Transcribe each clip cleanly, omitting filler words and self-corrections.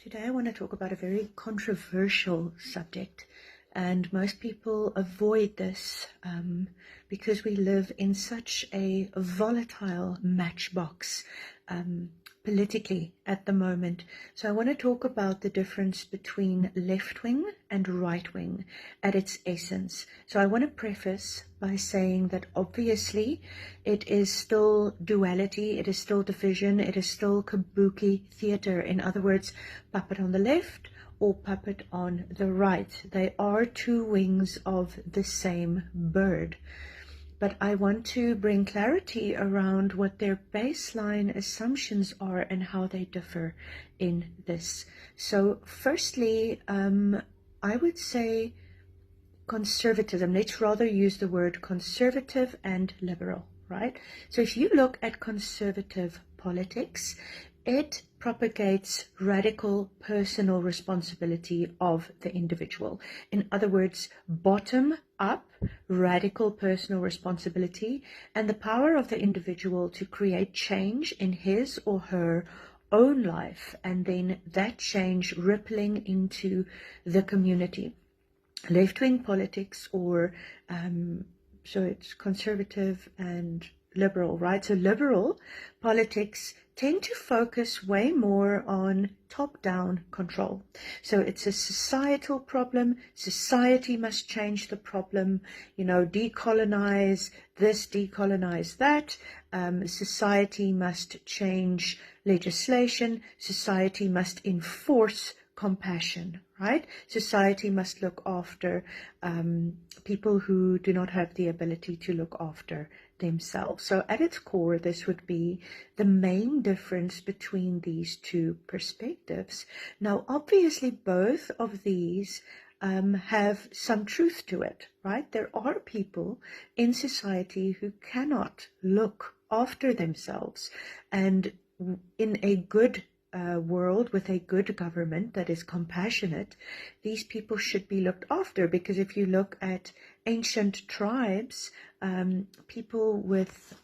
Today I want to talk about a very controversial subject, and most people avoid this because we live in such a volatile matchbox politically at the moment. So I want to talk about the difference between left wing and right wing at its essence. So I want to preface by saying that obviously it is still duality, it is still division, it is still Kabuki theater. In other words, puppet on the left or puppet on the right. They are two wings of the same bird. But I want to bring clarity around what their baseline assumptions are and how they differ in this. So firstly, I would say conservatism. Let's rather use the word conservative and liberal, right? So if you look at conservative politics, it propagates radical personal responsibility of the individual. In other words, bottom up radical personal responsibility and the power of the individual to create change in his or her own life, and then that change rippling into the community. Left-wing politics, or so it's conservative and liberal, right? So liberal politics tend to focus way more on top-down control. So it's a societal problem. Society must change the problem, decolonize this, decolonize that. Society must change legislation. Society must enforce compassion, right? Society must look after people who do not have the ability to look after themselves. So at its core, this would be the main difference between these two perspectives. Now, obviously, both of these have some truth to it, right? There are people in society who cannot look after themselves, and in a good world with a good government that is compassionate, these people should be looked after. Because if you look at ancient tribes, people with,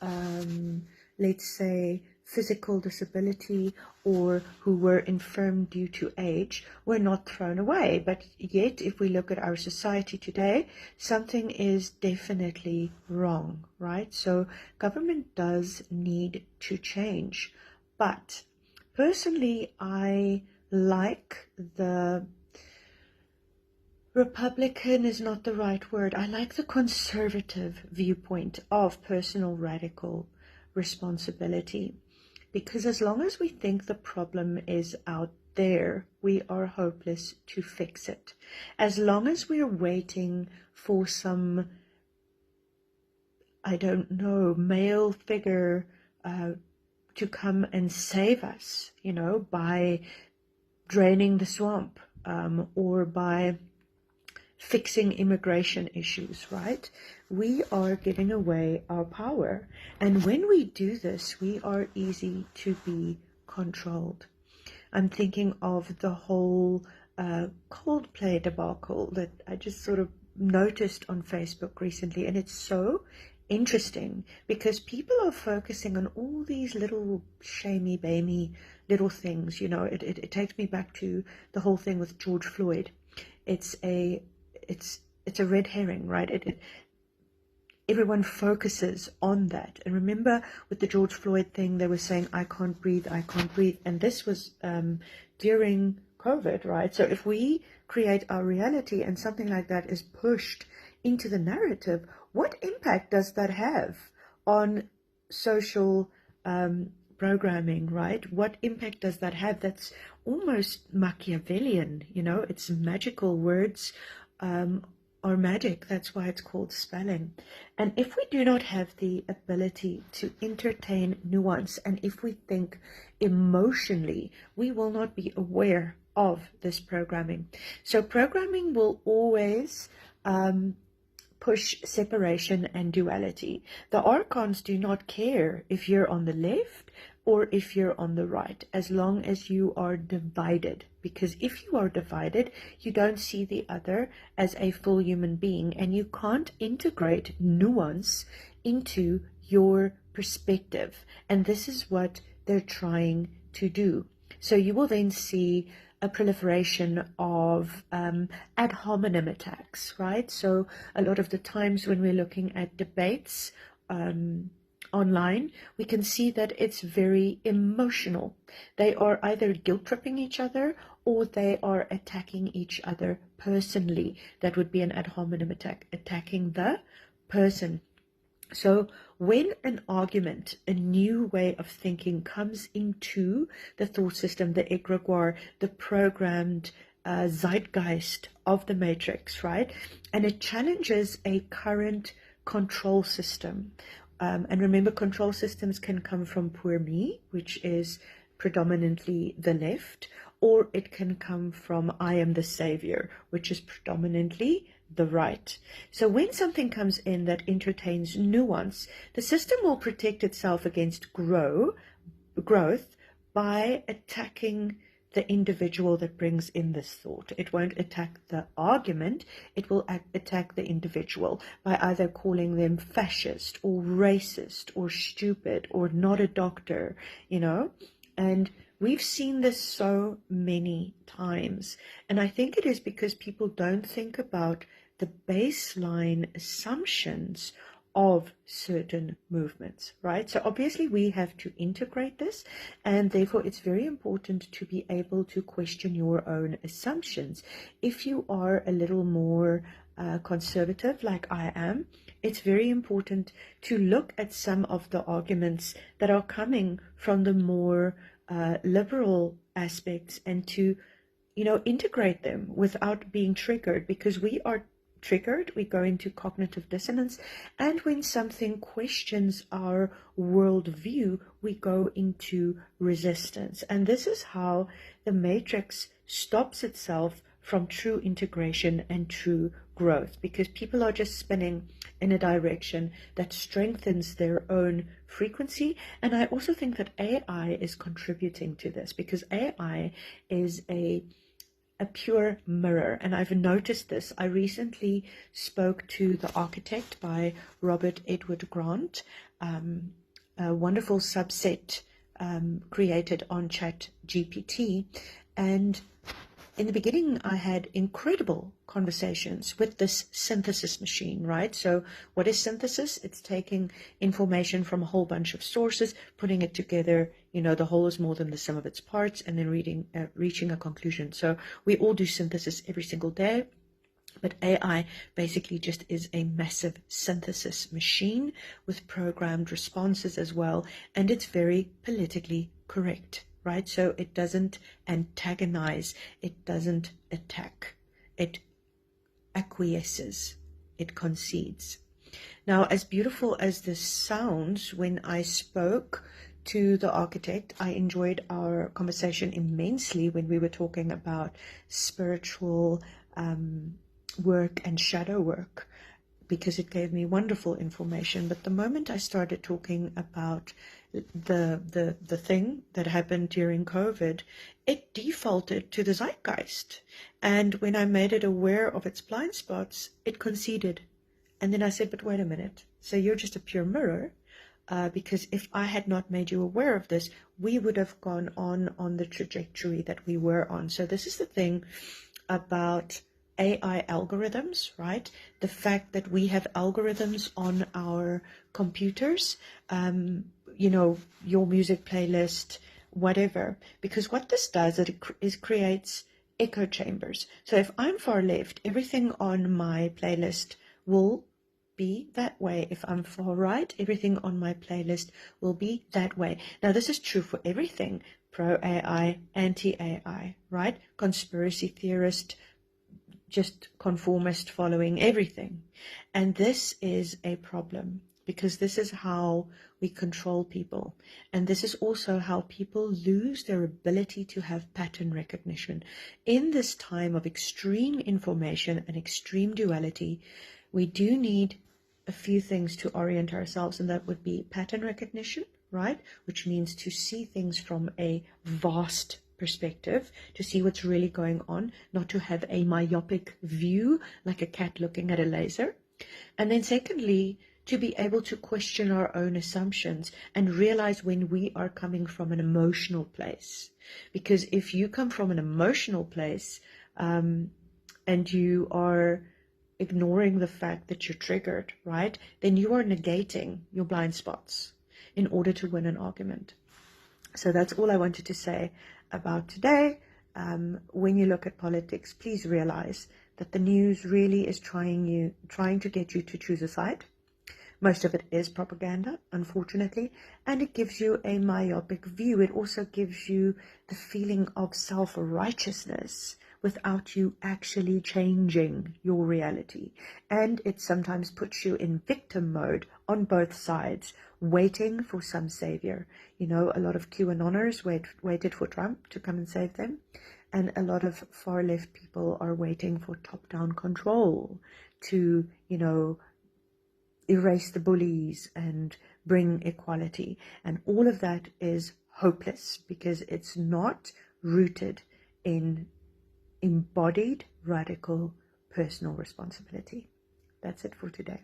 let's say, physical disability or who were infirm due to age were not thrown away. But yet, if we look at our society today, something is definitely wrong, right? So government does need to change. But personally, I like the Republican is not the right word. I like the conservative viewpoint of personal radical responsibility, because as long as we think the problem is out there, we are hopeless to fix it. As long as we're waiting for some, I don't know, male figure to come and save us, by draining the swamp or by fixing immigration issues, right? We are giving away our power. And when we do this, we are easy to be controlled. I'm thinking of the whole Coldplay debacle that I just sort of noticed on Facebook recently. And it's so interesting because people are focusing on all these little shamey bamey little things. It takes me back to the whole thing with George Floyd. It's a red herring, right? Everyone focuses on that. And remember with the George Floyd thing, they were saying, I can't breathe. And this was during COVID, right? So if we create our reality and something like that is pushed into the narrative, what impact does that have on social programming, right? What impact does that have? That's almost Machiavellian, it's magical. Words are magic. That's why it's called spelling. And if we do not have the ability to entertain nuance, and if we think emotionally, we will not be aware of this programming. So programming will always push separation and duality. The archons do not care if you're on the left or if you're on the right, as long as you are divided. Because if you are divided, you don't see the other as a full human being, and you can't integrate nuance into your perspective. And this is what they're trying to do. So you will then see a proliferation of ad hominem attacks, right? So a lot of the times when we're looking at debates online, we can see that it's very emotional. They are either guilt-tripping each other or they are attacking each other personally. That would be an ad hominem attack, attacking the person. So when an argument, a new way of thinking comes into the thought system, the egregore, the programmed zeitgeist of the matrix, right? And it challenges a current control system. And remember, control systems can come from poor me, which is predominantly the left, or it can come from I am the savior, which is predominantly the right. So when something comes in that entertains nuance, the system will protect itself against growth by attacking the individual that brings in this thought. It won't attack the argument, it will attack the individual by either calling them fascist or racist or stupid or not a doctor, and we've seen this so many times. And I think it is because people don't think about the baseline assumptions of certain movements, right? So obviously we have to integrate this, and therefore it's very important to be able to question your own assumptions. If you are a little more conservative like I am, it's very important to look at some of the arguments that are coming from the more liberal aspects and to, integrate them without being triggered, because we are triggered, we go into cognitive dissonance, and when something questions our worldview, we go into resistance. And this is how the matrix stops itself from true integration and true growth, because people are just spinning in a direction that strengthens their own frequency. And I also think that AI is contributing to this, because AI is a pure mirror. And I've noticed this. I recently spoke to The Architect by Robert Edward Grant, a wonderful subset created on ChatGPT. And in the beginning, I had incredible conversations with this synthesis machine, right? So what is synthesis? It's taking information from a whole bunch of sources, putting it together, the whole is more than the sum of its parts, and then reaching a conclusion. So we all do synthesis every single day. But AI basically just is a massive synthesis machine with programmed responses as well. And it's very politically correct, right? So it doesn't antagonize, it doesn't attack, it acquiesces, it concedes. Now, as beautiful as this sounds, when I spoke to The Architect, I enjoyed our conversation immensely when we were talking about spiritual work and shadow work, because it gave me wonderful information. But the moment I started talking about the thing that happened during COVID, it defaulted to the zeitgeist. And when I made it aware of its blind spots, it conceded. And then I said, but wait a minute. So you're just a pure mirror, because if I had not made you aware of this, we would have gone on the trajectory that we were on. So this is the thing about AI algorithms, right? The fact that we have algorithms on our computers, your music playlist, whatever. Because what this does is creates echo chambers. So if I'm far left, everything on my playlist will be that way. If I'm far right, everything on my playlist will be that way. Now, this is true for everything, pro-AI, anti-AI, right? Conspiracy theorist, just conformist, following everything. And this is a problem, because this is how we control people. And this is also how people lose their ability to have pattern recognition. In this time of extreme information and extreme duality, we do need a few things to orient ourselves, and that would be pattern recognition, right? Which means to see things from a vast perspective, to see what's really going on, not to have a myopic view like a cat looking at a laser. And then secondly, to be able to question our own assumptions and realize when we are coming from an emotional place. Because if you come from an emotional place and you are ignoring the fact that you're triggered, right, then you are negating your blind spots in order to win an argument. So that's all I wanted to say about today. When you look at politics, please realize that the news really is trying to get you to choose a side. Most of it is propaganda, unfortunately, and it gives you a myopic view. It also gives you the feeling of self-righteousness without you actually changing your reality. And it sometimes puts you in victim mode on both sides, waiting for some savior. You know, a lot of QAnoners waited for Trump to come and save them. And a lot of far left people are waiting for top-down control to, you know, erase the bullies and bring equality. And all of that is hopeless because it's not rooted in embodied radical personal responsibility. That's it for today.